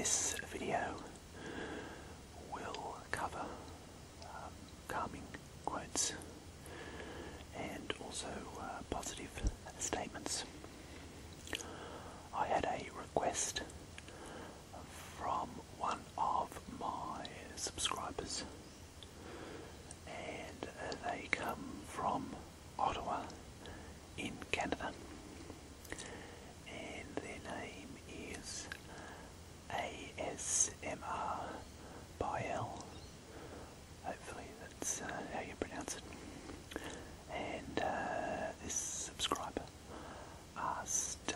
This video will cover calming quotes and also positive statements. I had a request from one of my subscribers, and they come from Ottawa in Canada, and their name is ASMR by L. Hopefully that's how you pronounce it. And this subscriber asked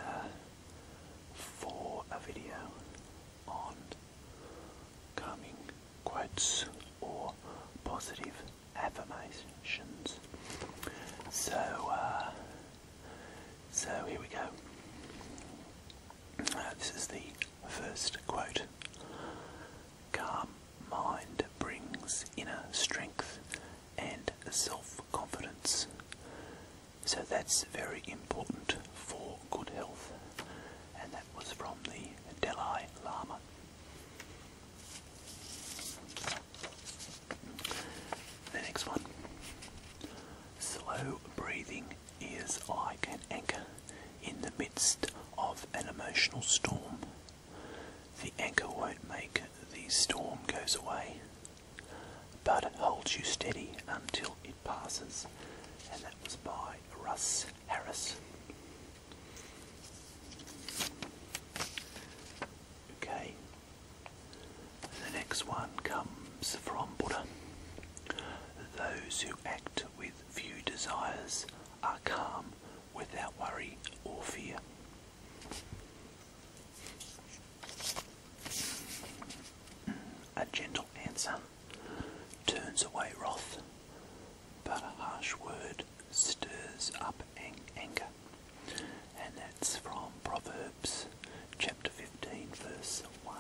for a video on calming quotes or positive affirmations. So here we go. This is the first quote. Calm mind brings inner strength and self-confidence. So that's very important for good health. And that was from the Dalai Lama. The next one. Slow breathing is like an anchor in the midst of an emotional storm. The anchor won't make the storm goes away, but it holds you steady until it passes. And that was by Russ Harris. Okay, the next one comes from Buddha. Those who act with few desires are calm without worry or fear. A gentle answer turns away wrath, but a harsh word stirs up anger. And that's from Proverbs chapter 15 verse 1.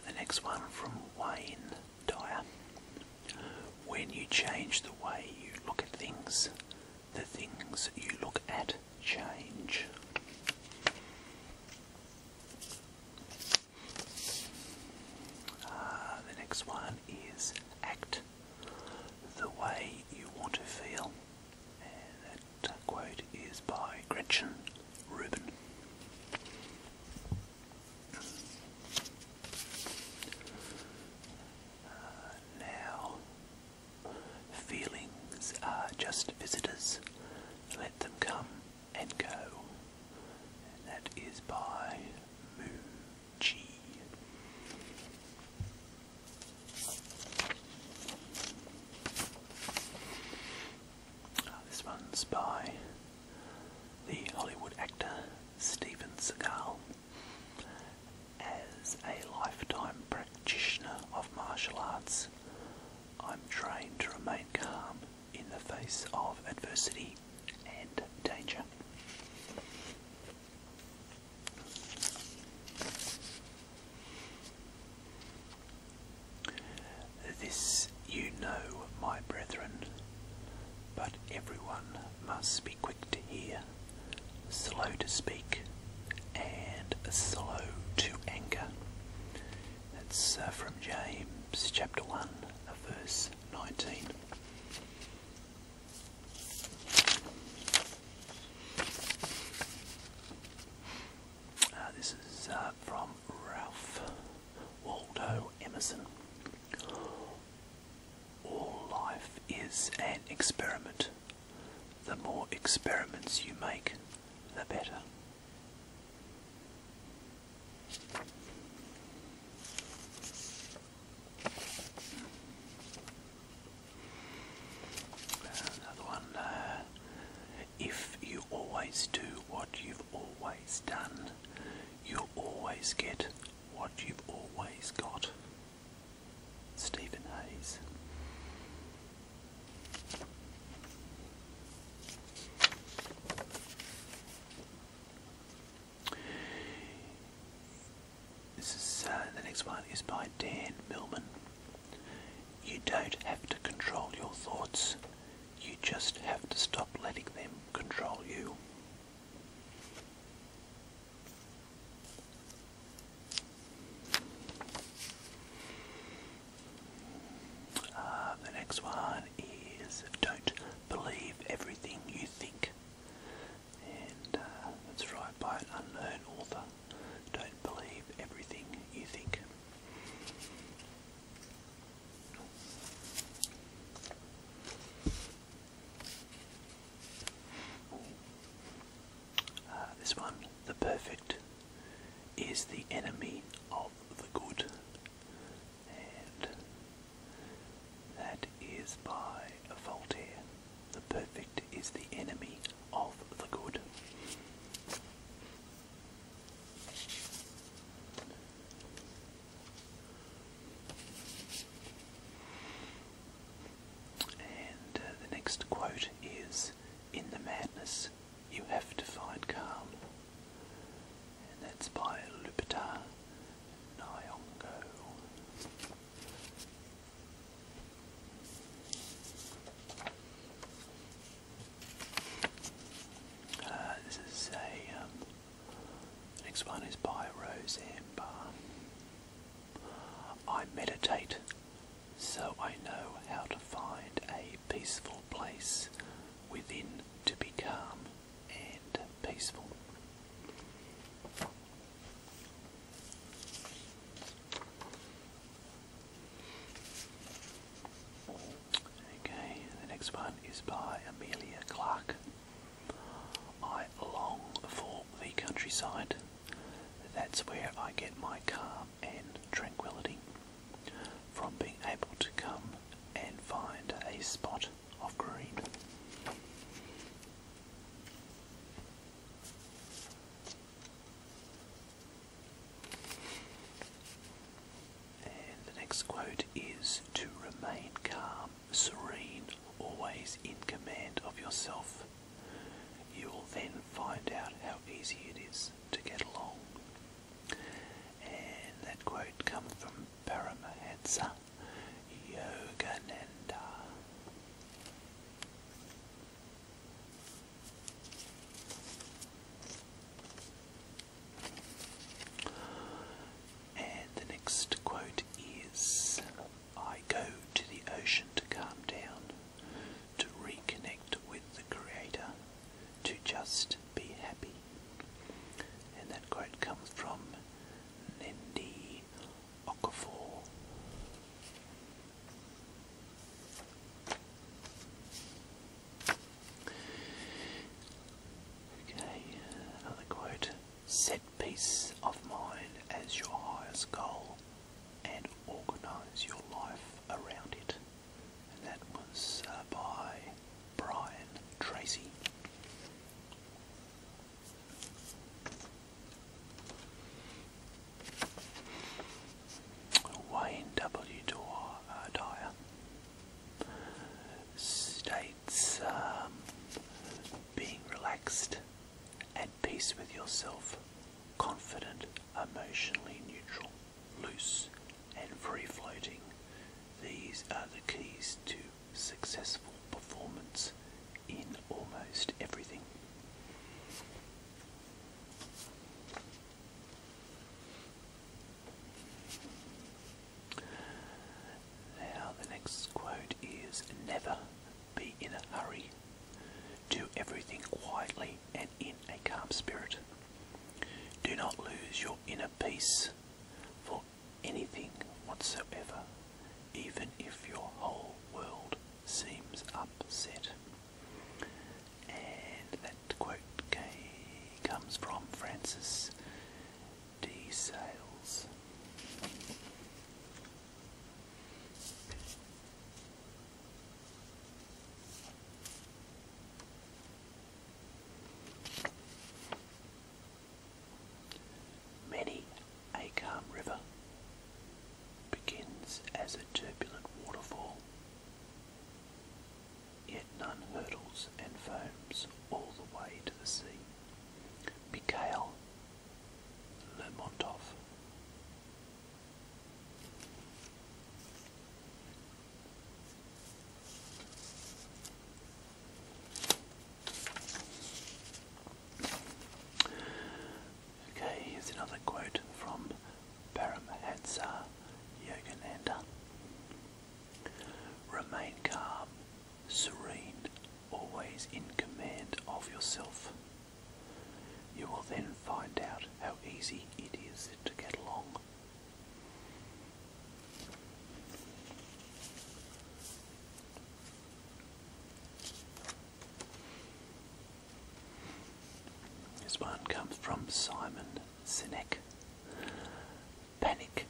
The next one from Wayne Dyer. When you change the way you look at things, the things you look at change. The next one is act the way you want to feel. And that quote is by Gretchen Rubin. Now, feelings are just visitors. Let them come and go. And that is by Muji. This one's by the Hollywood actor Steven Seagal. As a lifetime practitioner of martial arts, I'm trained to remain calm in the face of adversity and danger. This you know, my brethren, but everyone must be quick to hear, slow to speak, and slow to anger. That's from James chapter 1, verse 19. This is from Ralph Waldo Emerson. All life is an experiment. The more experiments you make, the better. Another one. If you always do what you've always done, you'll always get what you've always got. Stephen Hayes. The next one is by Dan Millman. You don't have to control your thoughts, you just have to stop letting them control you. is by Voltaire. The perfect is the enemy of the good. And the next quote is, "In the madness you have to find calm." And that's by Lupita Nyong'o. This is the next one is by Roseanne Barr. "I meditate so I know how to find a peaceful place within to be calm and peaceful." Okay, the next one is by Amelia Clark. "I long for the countryside. That's where I get my calm and tranquility, from being able to come and find a spot of green." And the next quote is, "To remain calm, serene, always in command of yourself. You will then find out how easy it is to get along." And that quote comes from Paramahansa Yogananda. And the next quote is, "I go to the ocean to calm down, to reconnect with the Creator, to just be happy." And that quote comes from Nendi Okafor. Okay, another quote. "Set peace of mind as your highest goal and organise your life around it." And that was by Brian Tracy. Wayne W. Dyer states, "Being relaxed, at peace with yourself, confident, emotionally neutral, loose and free-floating. These are the keys to successful performance in almost everything." Now the next quote is, "Never be in a hurry. Do everything quietly and in a calm spirit. Do not lose your inner peace for anything whatsoever, even if your whole world seems upset." And that quote comes from Francis D. Sales. "Many a calm river begins as a turbulent waterfall, yet none hurtles and foams all the way to the sea." Mikhail Lermontov. Okay, here's another quote from Paramahansa Yogananda. "Remain calm, serene, always in command of yourself. You will then find out how easy it is to get along." This one comes from Simon Sinek. "Panic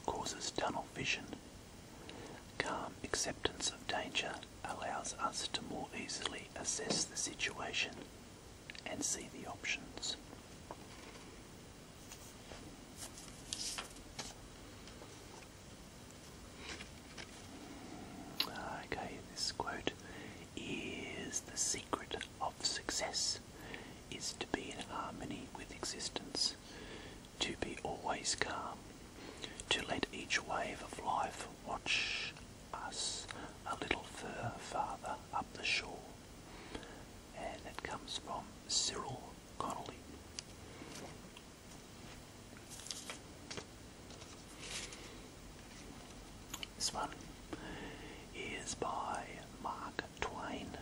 causes tunnel vision. Calm acceptance of danger allows us to more easily assess the situation and see the options. Okay, this quote is: "The secret of success is to be in harmony with existence, to be always calm, to let each wave of life watch us a little farther up the shore." And that comes from Cyril Connolly. This one is by Mark Twain.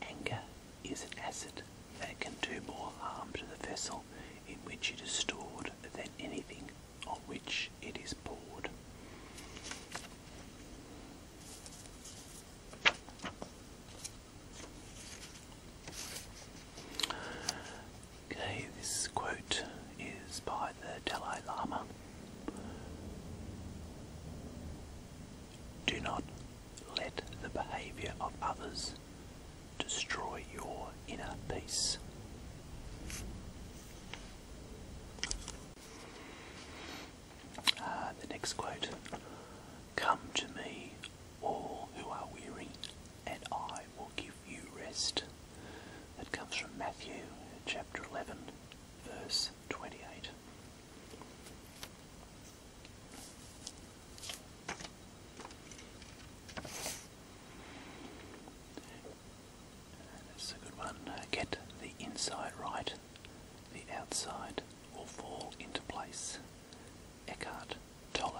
"Anger is an acid that can do more harm to the vessel in which it is stored than anything on which it is poured." Okay, this quote is by the Dalai Lama. "Do not let the behaviour of others destroy your inner peace." The next quote: "Come to me, all who are weary, and I will give you rest." That comes from Matthew chapter 11, verse 28. That's a good one. "Get the inside right, the outside will fall into place." Eckhart Tolle.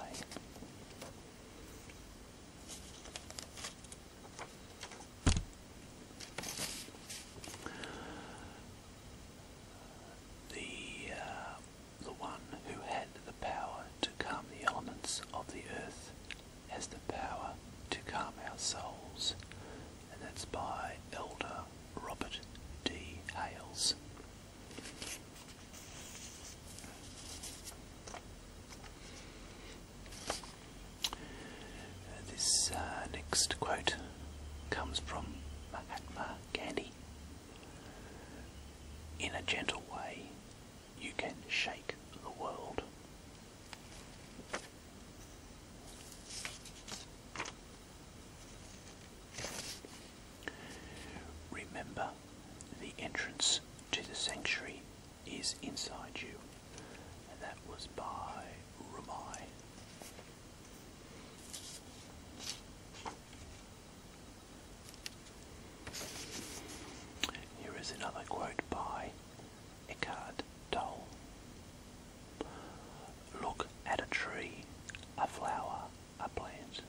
The one who had the power to calm the elements of the earth has the power to calm our souls, and that's by Elder Robert D. Hales. This next quote comes from Mahatma Gandhi. "In a gentle way, you can shake the world." "Remember, the entrance to the sanctuary is inside you." And that was by Rumai. Here is another quote by Eckhart Tolle. "Look at a tree, a flower, a plant.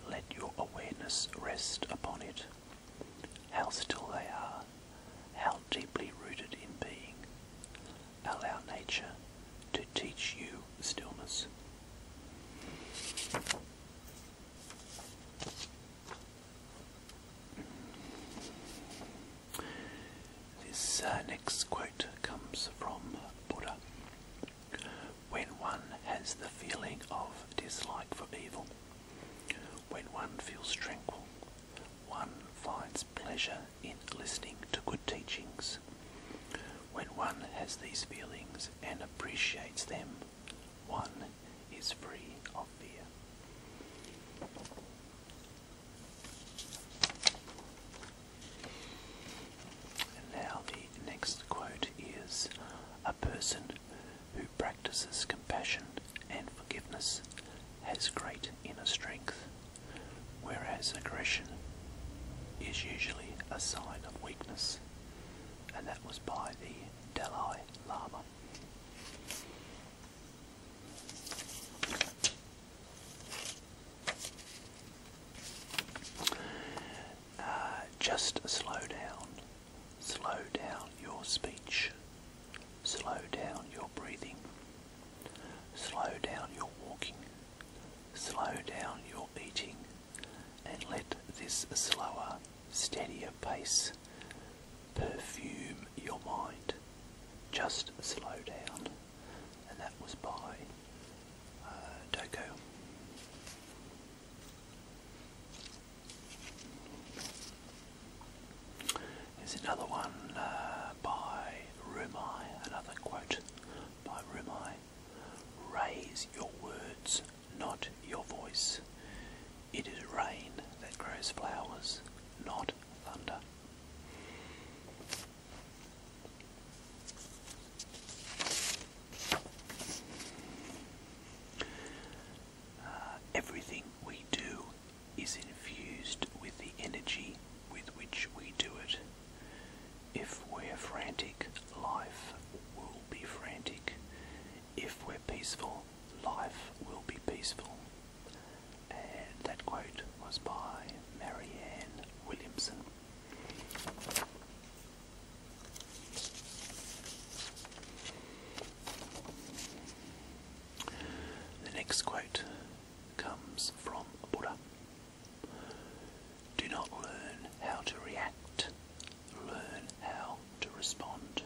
Let your awareness rest upon it. How still they are, how deeply rooted in being. Allow nature to teach you stillness." This next quote comes from Buddha. "When one has the feeling of dislike for evil, when one feels tranquil, one finds pleasure in listening to good teachings. When one has these feelings and appreciates them, one is free of fear." And now the next quote is: "A person who practices compassion and forgiveness has great inner strength, whereas aggression is usually a sign of weakness." And that was by the Dalai Lama. Just slow down your speech, slow down your breathing, slow down your walking, slow down your eating, and let this slower, steadier pace perfume your mind. Just slow down. And that was by Doko. another one by Rumi, another quote by Rumi. Raise your words, not your voice. It is rain that grows flowers, not thunder. Everything we do is infused with the energy with which we do it. If we're frantic, life will be frantic. If we're peaceful, life will be peaceful. And that quote was by Marianne Williamson. The next quote comes from Buddha. Do not learn how to react, learn how to respond.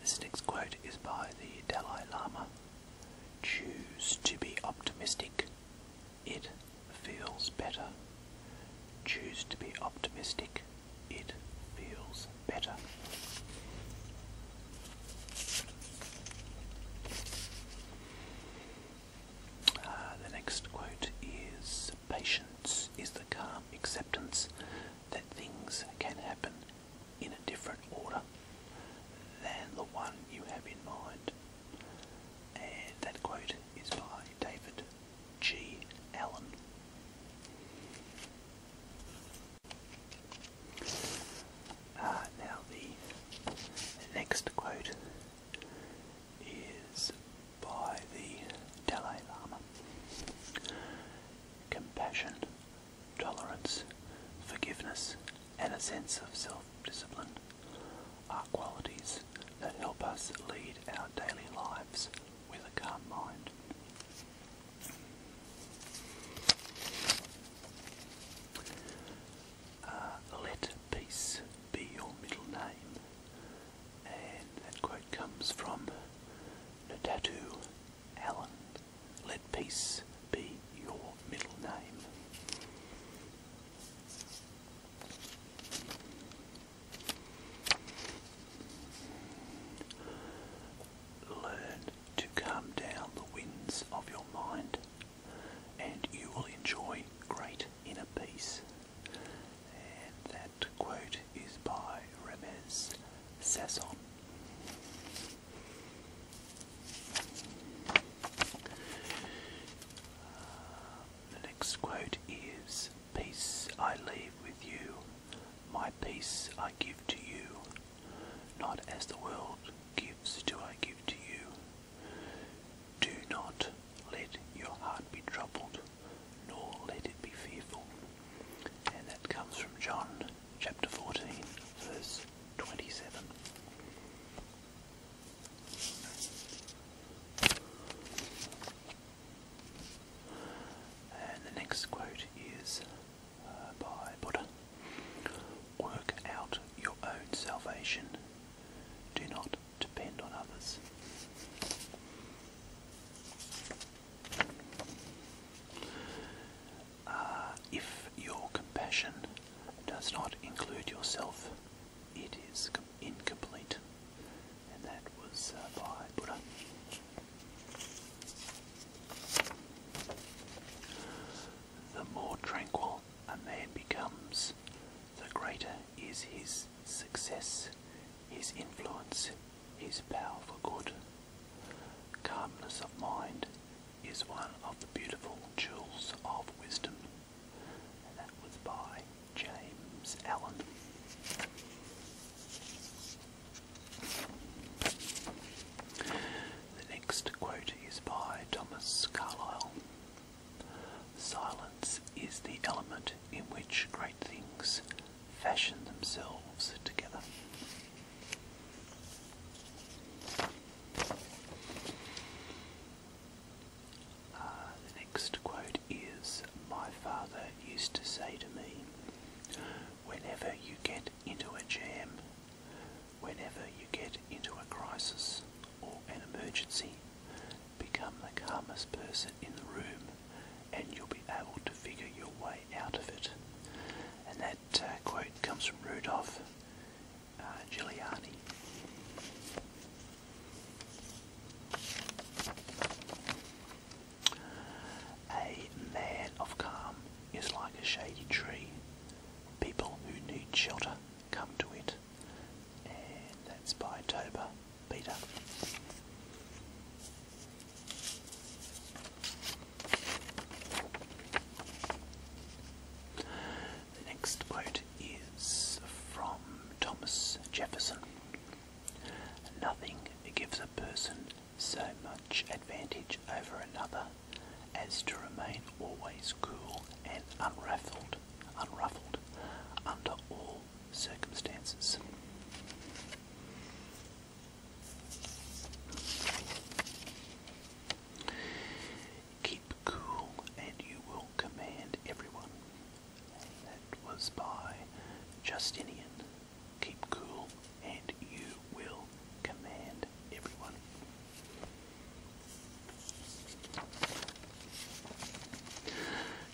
This next quote is by the Dalai Lama. Choose to be optimistic. It feels better. Choose to be optimistic. It feels better. The next quote is, patience is the calm acceptance that things can happen in a different order than the one you have in mind. And that quote is by David G. Allen. Now the next quote is by the Dalai Lama. Compassion, tolerance, forgiveness, and a sense of self-discipline are qualities that help us lead our daily lives with a calm mind. Let peace be your middle name. And that quote comes from Natatu Allen. Let peace be your middle name. Learn to calm down the winds of your mind, and you will enjoy great inner peace. And that quote is by Ramez Sasson. The next quote is, peace I leave with you, my peace I give to you, not as the world gives do I give to you. Do not let your heart be troubled, nor let it be fearful. And that comes from John chapter 14, verse 27. And the next quote is by Buddha. Work out your own salvation. Do not depend on others. If your compassion does not include yourself, it is incomplete. And that was by Buddha. The more tranquil a man becomes, the greater is his success, his influence, his power for good. Calmness of mind is one of the beautiful jewels of wisdom. And that was by James Allen. The next quote is by Thomas Carlyle. Silence is the element in which great things fashion themselves together. The next quote is, my father used to say to me, whenever you advantage over another as to remain always cool and unruffled under all circumstances. Keep cool and you will command everyone. That was by Justinian. Keep cool and you will command everyone.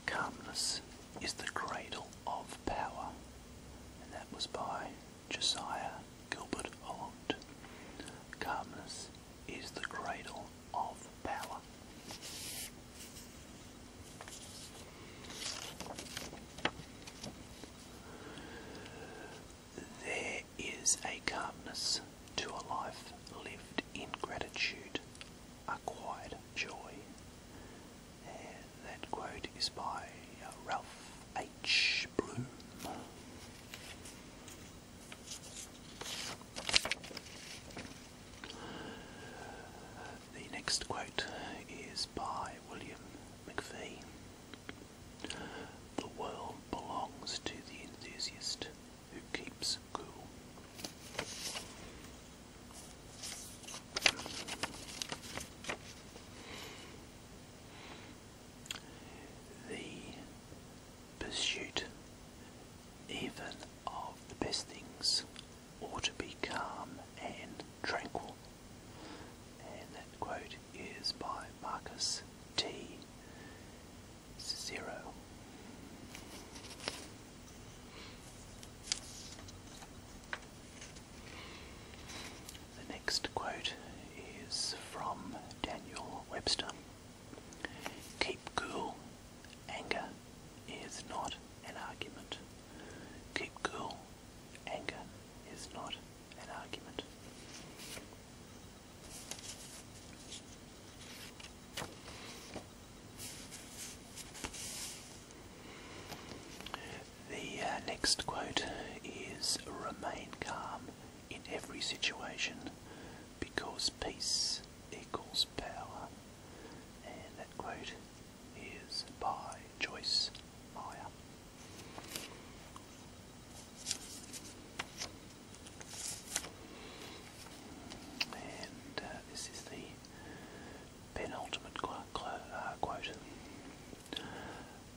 Calmness is the cradle of power, and that was by Josiah Gilbert Holland. Calmness is the cradle of power. There is a calmness to a life lived in gratitude, a quiet joy. And that quote is by Ralph H. Bloom. The next quote is by William McFee. The world belongs to the enthusiast who keeps cool. The pursuit, even of the best things, ought to be calm and tranquil. And that quote is by Marcus T. Cicero. The next quote is from Daniel Webster. Keep cool. Anger is not an argument. Keep cool. Anger is not an argument. The next quote is remain calm in every situation because peace equals power. And that quote is by Joyce Meyer. And this is the penultimate quote.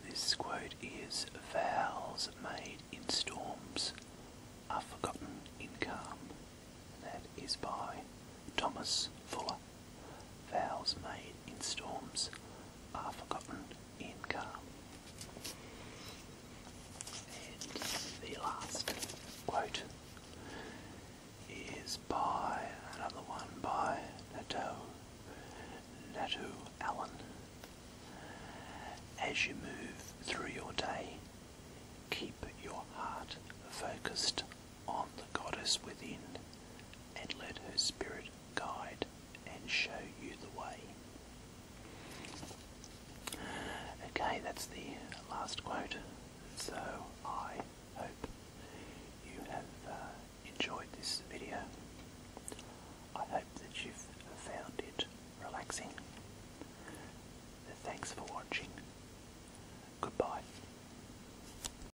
This quote is, vows made in storms are forgotten in calm. That is by Thomas Fuller. Vows made in storms are forgotten in calm. And the last quote is by another one by Natu Allen. As you move through your day, keep your heart focused on the goddess within and let her spirit guide and show you the way. Okay, that's the last quote. So I hope you have enjoyed this video. I hope that you've found it relaxing. Thanks for watching. Goodbye.